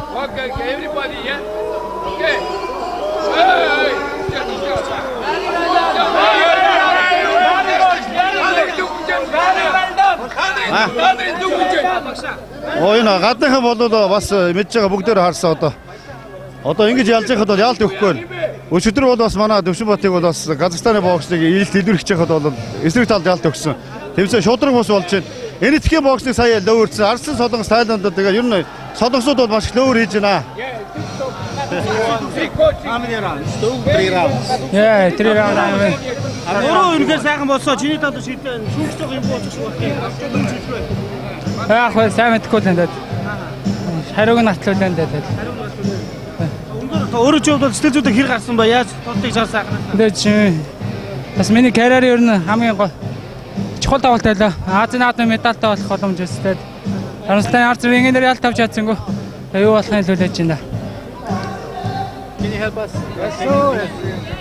Okay, everybody, yeah? Okay. Hey! Энэ гадныхан болоод бас мэдж байгаа бүгдээр харсан одоо ингэж ялж байхад бол ялт өгөхгүй. Өчигдөр бол бас манай Дэвшинбатыг бол бас Казахстаны боксыг илт илэрхэж байхад бол эсрэг талд ялт өгсөн. Тэмцээн шудраг бус болж байна. Энэ этхийн боксыг сая лөөрсөн. Арслан Солонгос Тайландд тэгээ ер нь солонгосууд бол маш их лөөр хийж байна. Yeah, 3 round. Өөрөө үнэхээр сайхан болсоо чиний талд шийдэн шүүгч байгаа юм болчих шүү дээ. Яг хөө сайн мэдгүй л энэ. Хариуг нь атлуулсан дээ. Өөрөө ч бол сэтгэлзүүдээ хэр гарсан ба яаж тодтыг шаарсан. Тэгээ чи бас миний карьер ер нь хамгийн чухал тоглолт байлаа. Азийн наадмын медальтай болох боломж өстэй. Харамсалтай арц вингээр ялт авч чадсангүй. Юу болохын төлөө хийж байна. Can you help us? Yes, sir.